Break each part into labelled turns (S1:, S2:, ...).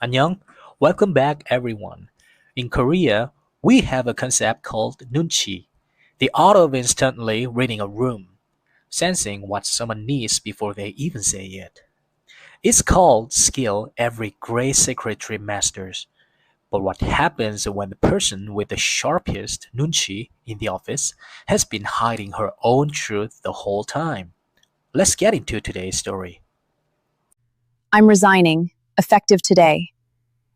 S1: Annyeong, welcome back everyone. In Korea, we have a concept called nunchi, the art of instantly reading a room, sensing what someone needs before they even say it. It's called skill every great secretary masters. But what happens when the person with the sharpest nunchi in the office has been hiding her own truth the whole time? Let's get into today's story.
S2: I'm resigning, effective today.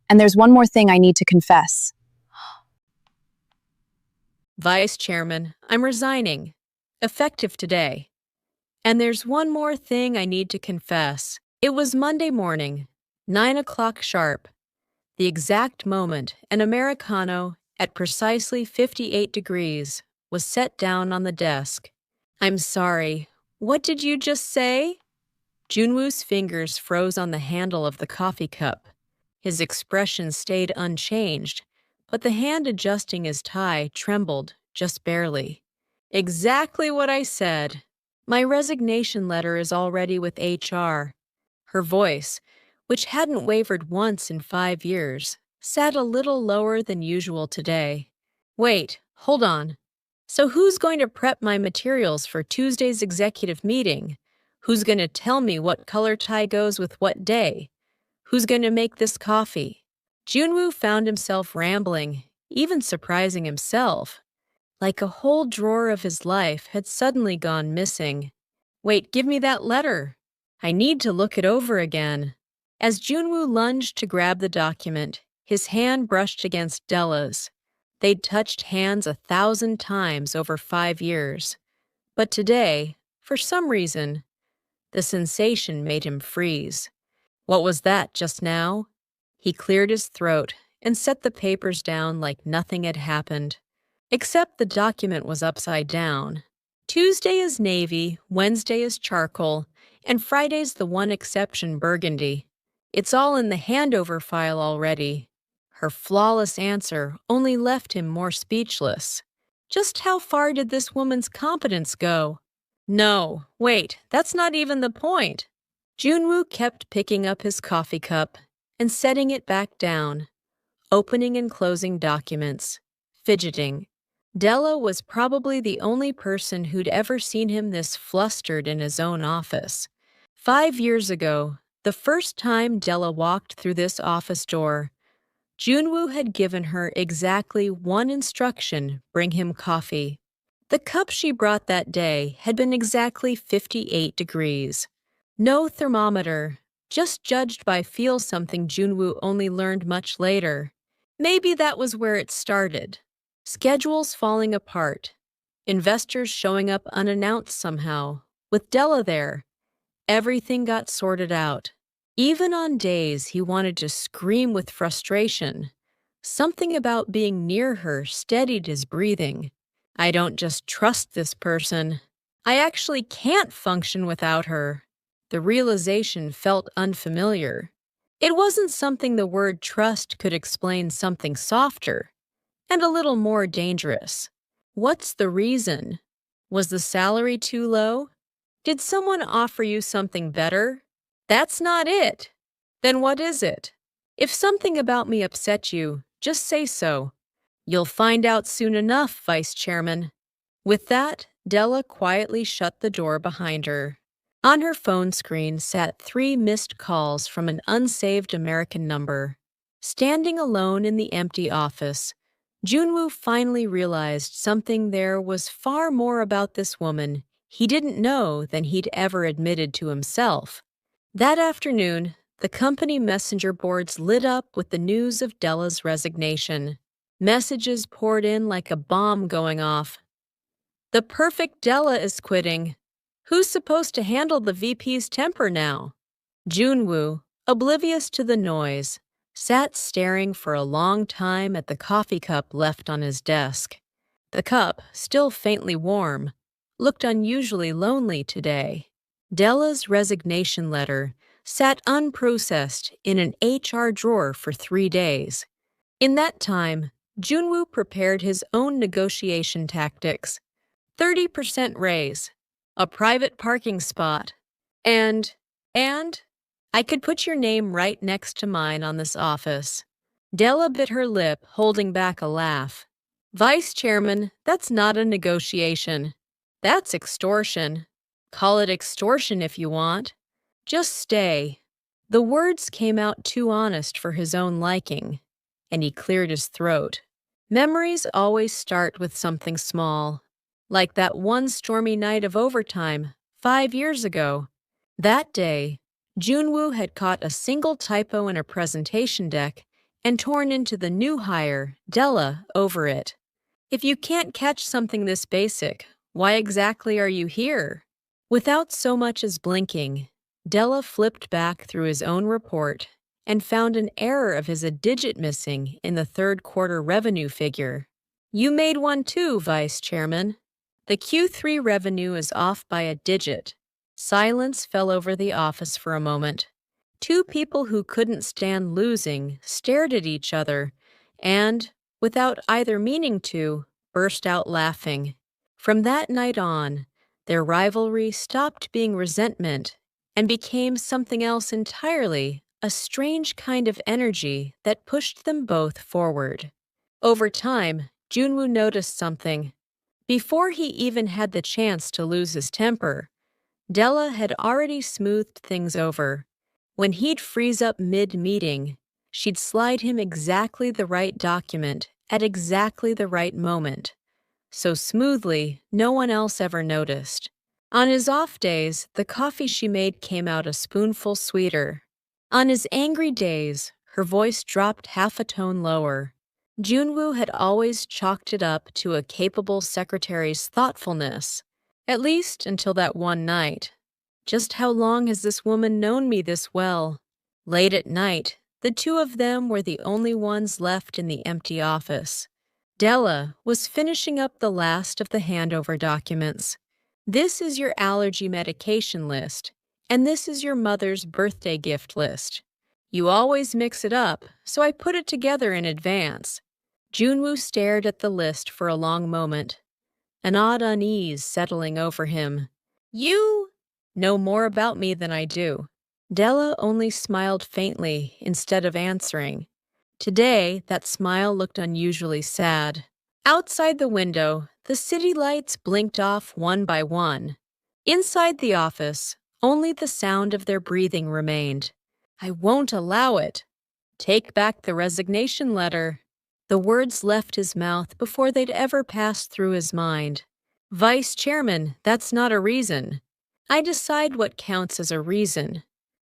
S2: And there's one more thing I need to confess.
S3: Vice Chairman, I'm resigning. Effective today. And there's one more thing I need to confess. It was Monday morning, 9 o'clock sharp, the exact moment an Americano at precisely 58 degrees was set down on the desk. I'm sorry. What did you just say? Joonwoo's fingers froze on the handle of the coffee cup. His expression stayed unchanged, but the hand adjusting his tie trembled just barely. Exactly what I said. My resignation letter is already with HR. Her voice, which hadn't wavered once in 5 years, sat a little lower than usual today. Wait, hold on. So who's going to prep my materials for Tuesday's executive meeting? Who's going to tell me what color tie goes with what day? Who's going to make this coffee? Joonwoo found himself rambling, even surprising himself. Like a whole drawer of his life had suddenly gone missing. Wait, give me that letter. I need to look it over again. As Joonwoo lunged to grab the document, his hand brushed against Della's. They'd touched hands 1,000 times over 5 years. But today, for some reason, the sensation made him freeze. What was that just now? He cleared his throat and set the papers down like nothing had happened. Except the document was upside down. Tuesday is navy, Wednesday is charcoal, and Friday's the one exception burgundy. It's all in the handover file already. Her flawless answer only left him more speechless. Just how far did this woman's competence go? No, wait, that's not even the point. Joonwoo kept picking up his coffee cup and setting it back down, opening and closing documents, fidgeting. Della was probably the only person who'd ever seen him this flustered in his own office. 5 years ago, the first time Della walked through this office door, Joonwoo had given her exactly one instruction: bring him coffee. The cup she brought that day had been exactly 58 degrees. No thermometer, just judged by feel, something Joonwoo only learned much later. Maybe that was where it started. Schedules falling apart. Investors showing up unannounced somehow. With Della there, everything got sorted out. Even on days he wanted to scream with frustration, something about being near her steadied his breathing. I don't just trust this person. I actually can't function without her. The realization felt unfamiliar. It wasn't something the word trust could explain. Something softer and a little more dangerous. What's the reason? Was the salary too low? Did someone offer you something better? That's not it. Then what is it? If something about me upset you, just say so. You'll find out soon enough, Vice Chairman. With that, Della quietly shut the door behind her. On her phone screen sat 3 missed calls from an unsaved American number. Standing alone in the empty office, Joonwoo finally realized something. There was far more about this woman he didn't know than he'd ever admitted to himself. That afternoon, the company messenger boards lit up with the news of Della's resignation. Messages poured in like a bomb going off. The perfect Della is quitting. Who's supposed to handle the VP's temper now? Joonwoo, oblivious to the noise, sat staring for a long time at the coffee cup left on his desk. The cup, still faintly warm, looked unusually lonely today. Della's resignation letter sat unprocessed in an HR drawer for 3 days. In that time, Joonwoo prepared his own negotiation tactics: 30% raise, a private parking spot, and I could put your name right next to mine on this office. Della bit her lip, holding back a laugh. Vice Chairman, that's not a negotiation. That's extortion. Call it extortion if you want. Just stay. The words came out too honest for his own liking, and he cleared his throat. Memories always start with something small, like that one stormy night of overtime 5 years ago. That day, Joonwoo had caught a single typo in a presentation deck and torn into the new hire, Della, over it. If you can't catch something this basic, why exactly are you here? Without so much as blinking, Della flipped back through his own report and found an error of his a digit missing in the third quarter revenue figure. You made one too, Vice Chairman. The Q3 revenue is off by a digit. Silence fell over the office for a moment. Two people who couldn't stand losing stared at each other and, without either meaning to, burst out laughing. From that night on, their rivalry stopped being resentment and became something else entirely, a strange kind of energy that pushed them both forward. Over time, Joonwoo noticed something. Before he even had the chance to lose his temper, Della had already smoothed things over. When he'd freeze up mid-meeting, she'd slide him exactly the right document at exactly the right moment. So smoothly, no one else ever noticed. On his off days, the coffee she made came out a spoonful sweeter. On his angry days, her voice dropped half a tone lower. Joonwoo had always chalked it up to a capable secretary's thoughtfulness, at least until that one night. Just how long has this woman known me this well? Late at night, the two of them were the only ones left in the empty office. Della was finishing up the last of the handover documents. This is your allergy medication list, and this is your mother's birthday gift list. You always mix it up, so I put it together in advance. Joonwoo stared at the list for a long moment, an odd unease settling over him. You know more about me than I do. Della only smiled faintly instead of answering. Today, that smile looked unusually sad. Outside the window, the city lights blinked off one by one. Inside the office, only the sound of their breathing remained. I won't allow it. Take back the resignation letter. The words left his mouth before they'd ever passed through his mind. Vice Chairman, that's not a reason. I decide what counts as a reason.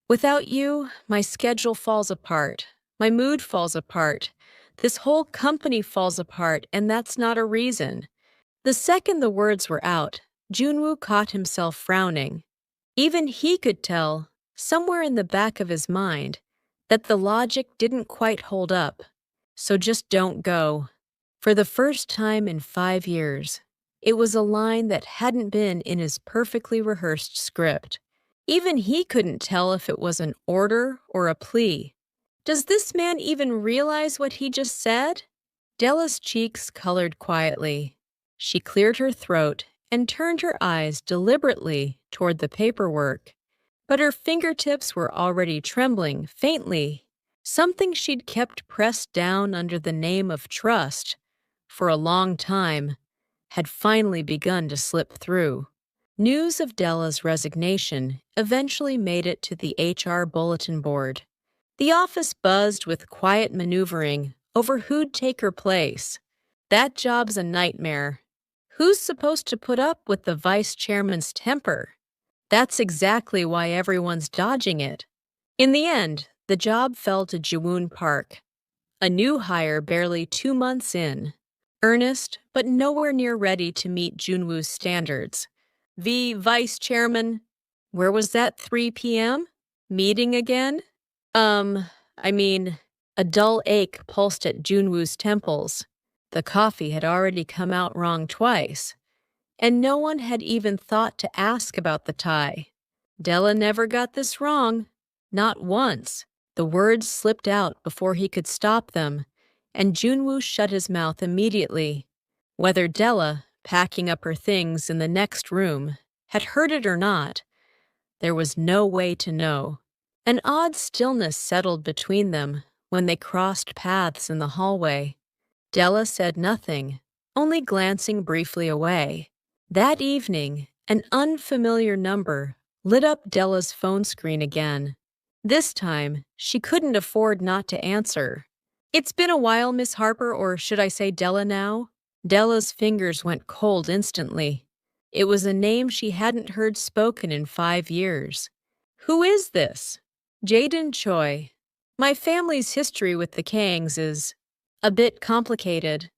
S3: Without you, my schedule falls apart. My mood falls apart. This whole company falls apart, and that's not a reason. The second the words were out, Joonwoo caught himself frowning. Even he could tell, somewhere in the back of his mind, that the logic didn't quite hold up. So just don't go. For the first time in 5 years, it was a line that hadn't been in his perfectly rehearsed script. Even he couldn't tell if it was an order or a plea. Does this man even realize what he just said? Della's cheeks colored quietly. She cleared her throat and turned her eyes deliberately toward the paperwork. But her fingertips were already trembling faintly. Something she'd kept pressed down under the name of trust for a long time had finally begun to slip through. News of Della's resignation eventually made it to the HR bulletin board. The office buzzed with quiet maneuvering over who'd take her place. That job's a nightmare. Who's supposed to put up with the vice chairman's temper? That's exactly why everyone's dodging it. In the end, the job fell to Jawoon Park, a new hire barely 2 months in. Earnest, but nowhere near ready to meet Joonwoo's standards. Vice Chairman, where was that 3 p.m.? Meeting again? A dull ache pulsed at Joonwoo's temples. The coffee had already come out wrong twice, and no one had even thought to ask about the tie. Della never got this wrong. Not once. The words slipped out before he could stop them, and Joonwoo shut his mouth immediately. Whether Della, packing up her things in the next room, had heard it or not, there was no way to know. An odd stillness settled between them when they crossed paths in the hallway. Della said nothing, only glancing briefly away. That evening, an unfamiliar number lit up Della's phone screen again. This time, she couldn't afford not to answer. "It's been a while, Miss Harper, or should I say Della now?" Della's fingers went cold instantly. It was a name she hadn't heard spoken in 5 years. "Who is this?" "Jaden Choi. My family's history with the Kangs is a bit complicated."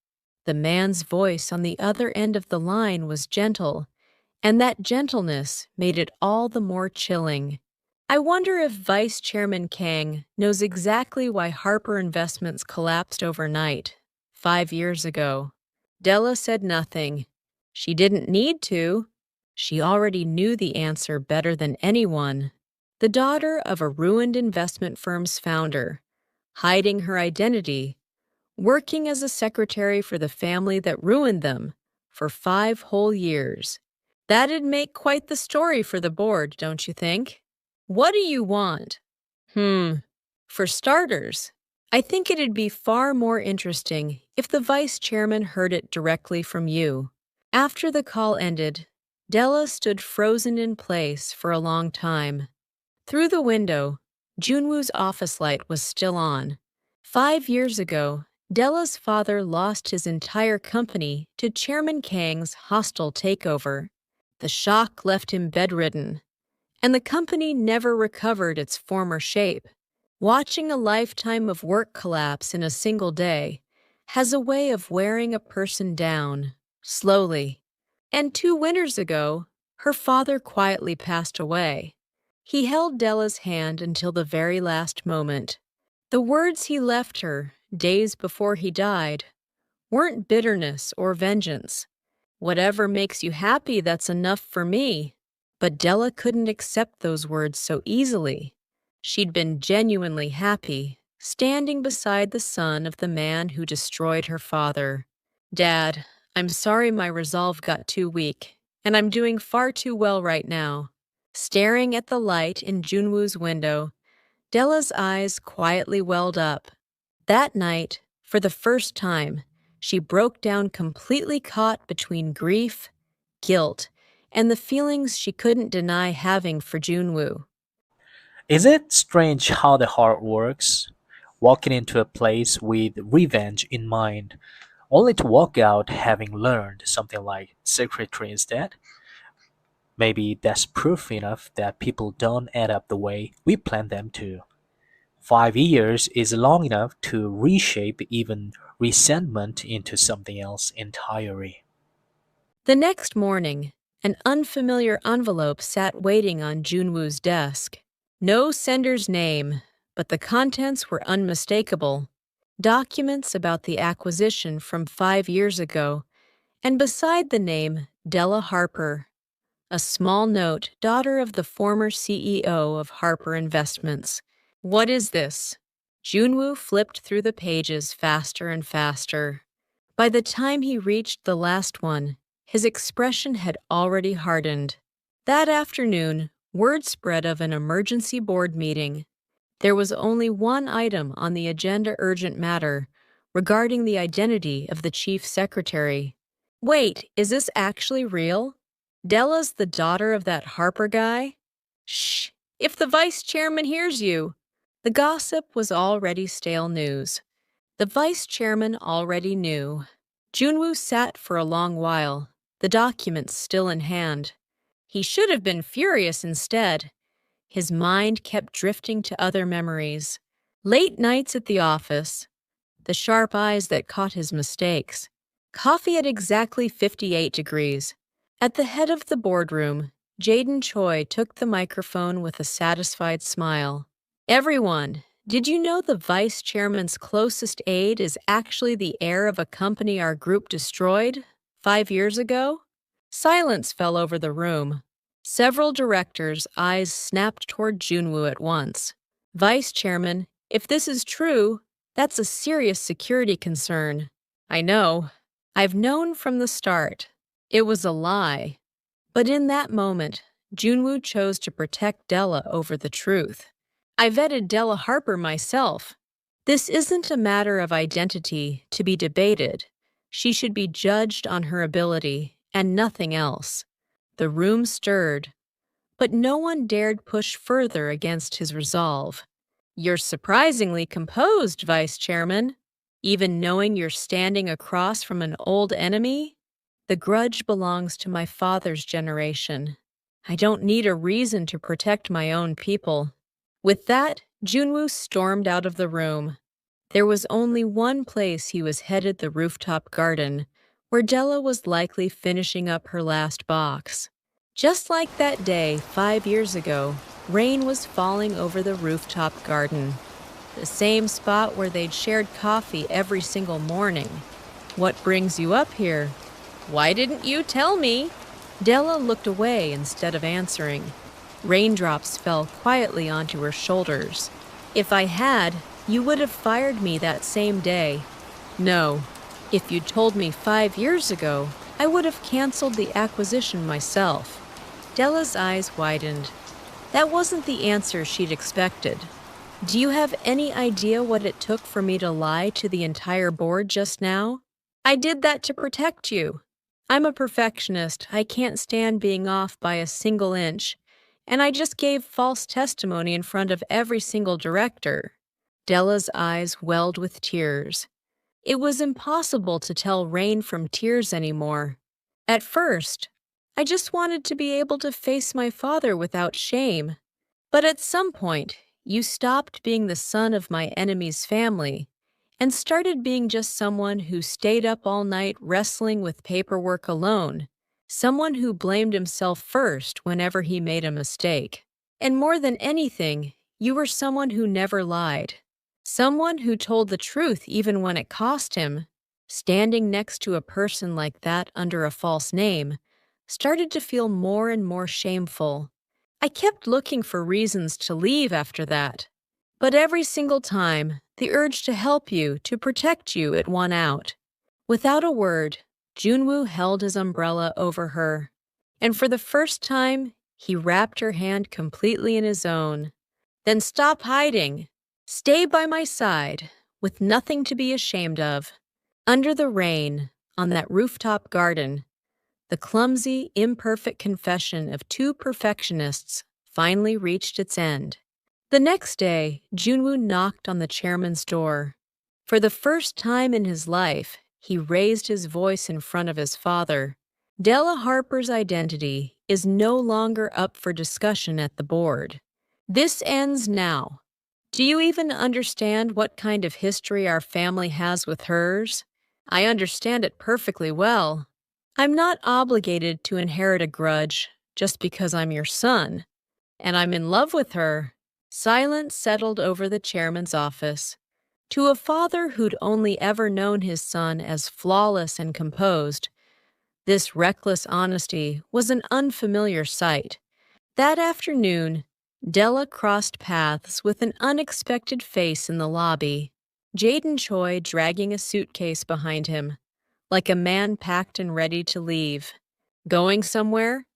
S3: The man's voice on the other end of the line was gentle, and that gentleness made it all the more chilling. "I wonder if Vice Chairman Kang knows exactly why Harper Investments collapsed overnight, 5 years ago." Della said nothing. She didn't need to. She already knew the answer better than anyone. The daughter of a ruined investment firm's founder, hiding her identity, working as a secretary for the family that ruined them for 5 whole years. That'd make quite the story for the board, don't you think? "What do you want?" For starters, I think it'd be far more interesting if the vice chairman heard it directly from you." After the call ended, Della stood frozen in place for a long time. Through the window, Joonwoo's office light was still on. 5 years ago, Della's father lost his entire company to Chairman Kang's hostile takeover. The shock left him bedridden, and the company never recovered its former shape. Watching a lifetime of work collapse in a single day has a way of wearing a person down, slowly. And 2 winters ago, her father quietly passed away. He held Della's hand until the very last moment. The words he left her, days before he died, weren't bitterness or vengeance. "Whatever makes you happy, that's enough for me." But Della couldn't accept those words so easily. She'd been genuinely happy, standing beside the son of the man who destroyed her father. "Dad, I'm sorry my resolve got too weak, and I'm doing far too well right now." Staring at the light in Joonwoo's window, Della's eyes quietly welled up. That night, for the first time, she broke down completely caught between grief, guilt, and the feelings she couldn't deny having for Joonwoo.
S1: Is it strange how the heart works? Walking into a place with revenge in mind, only to walk out having learned something like secretary instead? Maybe that's proof enough that people don't add up the way we plan them to. 5 years is long enough to reshape even resentment into something else entirely.
S3: The next morning, an unfamiliar envelope sat waiting on Joonwoo's desk. No sender's name, but the contents were unmistakable. Documents about the acquisition from 5 years ago, and beside the name, Della Harper. A small note, daughter of the former CEO of Harper Investments. "What is this?" Joonwoo flipped through the pages faster and faster. By the time he reached the last one, his expression had already hardened. That afternoon, word spread of an emergency board meeting. There was only one item on the agenda: urgent matter regarding the identity of the chief secretary. "Wait, is this actually real? Della's the daughter of that Harper guy?" "Shh! If the vice chairman hears you!" The gossip was already stale news. The vice chairman already knew. Joonwoo sat for a long while, the documents still in hand. He should have been furious instead. His mind kept drifting to other memories. Late nights at the office, the sharp eyes that caught his mistakes, coffee at exactly 58 degrees. At the head of the boardroom, Jaden Choi took the microphone with a satisfied smile. "Everyone, did you know the vice chairman's closest aide is actually the heir of a company our group destroyed 5 years ago?" Silence fell over the room. Several directors' eyes snapped toward Joonwoo at once. "Vice chairman, if this is true, that's a serious security concern." "I know. I've known from the start. It was a lie." But in that moment, Joonwoo chose to protect Della over the truth. I vetted Della Harper myself. This isn't a matter of identity to be debated. She should be judged on her ability and nothing else. The room stirred, but no one dared push further against his resolve. You're surprisingly composed, Vice Chairman. Even knowing you're standing across from an old enemy? The grudge belongs to my father's generation. I don't need a reason to protect my own people. With that, Joonwoo stormed out of the room. There was only one place he was headed, the rooftop garden, where Della was likely finishing up her last box. Just like that day 5 years ago, rain was falling over the rooftop garden, the same spot where they'd shared coffee every single morning. What brings you up here? Why didn't you tell me? Della looked away instead of answering. Raindrops fell quietly onto her shoulders. If I had, you would have fired me that same day. No. If you'd told me 5 years ago, I would have canceled the acquisition myself. Della's eyes widened. That wasn't the answer she'd expected. Do you have any idea what it took for me to lie to the entire board just now? I did that to protect you. I'm a perfectionist. I can't stand being off by a single inch. And I just gave false testimony in front of every single director. Della's eyes welled with tears. It was impossible to tell rain from tears anymore. At first, I just wanted to be able to face my father without shame. But at some point, you stopped being the son of my enemy's family and started being just someone who stayed up all night wrestling with paperwork alone, someone who blamed himself first whenever he made a mistake. And more than anything, you were someone who never lied, someone who told the truth even when it cost him. Standing next to a person like that under a false name started to feel more and more shameful. I kept looking for reasons to leave after that. But every single time, the urge to help you, to protect you, it won out. Without a word, Joonwoo held his umbrella over her. And for the first time, he wrapped her hand completely in his own. Then stop hiding. Stay by my side, with nothing to be ashamed of. Under the rain, on that rooftop garden, the clumsy, imperfect confession of two perfectionists finally reached its end. The next day, Joonwoo knocked on the chairman's door. For the first time in his life, he raised his voice in front of his father. Della Harper's identity is no longer up for discussion at the board. This ends now. Do you even understand what kind of history our family has with hers? I understand it perfectly well. I'm not obligated to inherit a grudge just because I'm your son. And I'm in love with her. Silence settled over the chairman's office. To a father who'd only ever known his son as flawless and composed, this reckless honesty was an unfamiliar sight. That afternoon, Della crossed paths with an unexpected face in the lobby, Jaden Choi dragging a suitcase behind him, like a man packed and ready to leave. Going somewhere?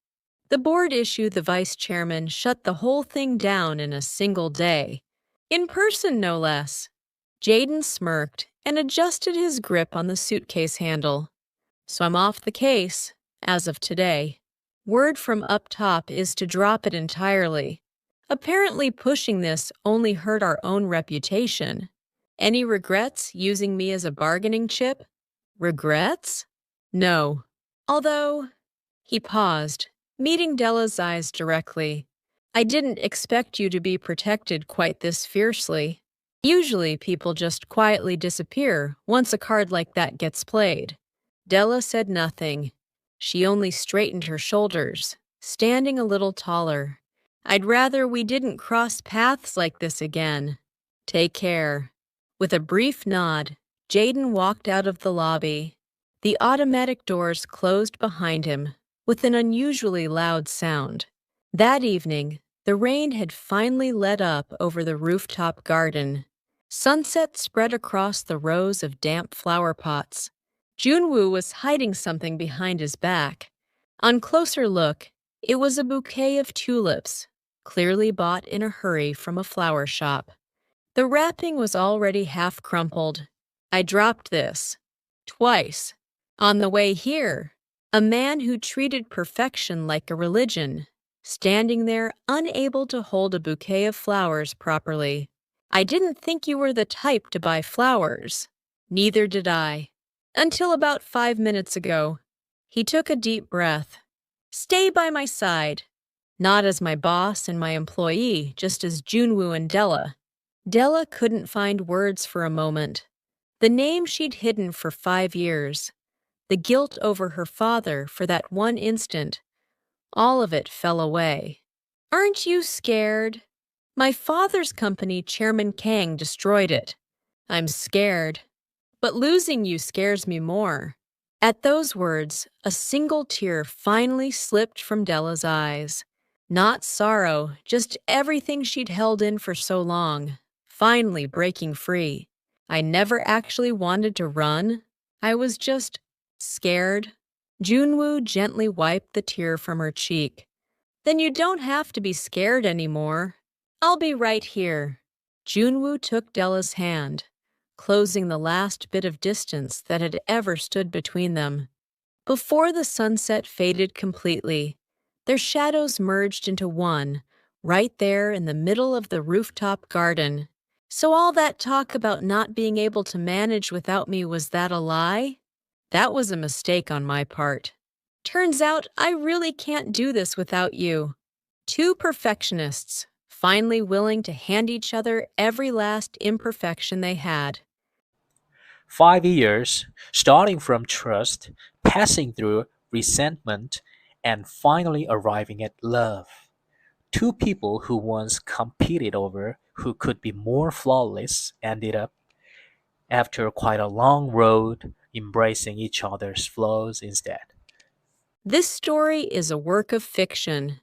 S3: The board issue the vice chairman shut the whole thing down in a single day. In person, no less. Jaden smirked and adjusted his grip on the suitcase handle. So I'm off the case, as of today. Word from up top is to drop it entirely. Apparently pushing this only hurt our own reputation. Any regrets using me as a bargaining chip? Regrets? No. Although, he paused, meeting Della's eyes directly. I didn't expect you to be protected quite this fiercely. Usually people just quietly disappear once a card like that gets played. Della said nothing. She only straightened her shoulders, standing a little taller. I'd rather we didn't cross paths like this again. Take care. With a brief nod, Jaden walked out of the lobby. The automatic doors closed behind him with an unusually loud sound. That evening, the rain had finally let up over the rooftop garden. Sunset spread across the rows of damp flower pots. Joonwoo was hiding something behind his back. On closer look, it was a bouquet of tulips, clearly bought in a hurry from a flower shop. The wrapping was already half crumpled. I dropped this. Twice. On the way here, a man who treated perfection like a religion, standing there unable to hold a bouquet of flowers properly. I didn't think you were the type to buy flowers. Neither did I. Until about 5 minutes ago. He took a deep breath. Stay by my side. Not as my boss and my employee, just as Joonwoo and Della. Della couldn't find words for a moment. The name she'd hidden for 5 years. The guilt over her father for that one instant. All of it fell away. Aren't you scared? My father's company, Chairman Kang, destroyed it. I'm scared. But losing you scares me more. At those words, a single tear finally slipped from Della's eyes. Not sorrow, just everything she'd held in for so long, finally breaking free. I never actually wanted to run. I was just scared. Joonwoo gently wiped the tear from her cheek. Then you don't have to be scared anymore. I'll be right here. Joonwoo took Della's hand, closing the last bit of distance that had ever stood between them. Before the sunset faded completely, their shadows merged into one, right there in the middle of the rooftop garden. So all that talk about not being able to manage without me, was that a lie? That was a mistake on my part. Turns out I really can't do this without you. Two perfectionists, finally willing to hand each other every last imperfection they had.
S1: 5 years, starting from trust, passing through resentment, and finally arriving at love. Two people who once competed over who could be more flawless ended up, after quite a long road, embracing each other's flaws instead.
S3: This story is a work of fiction.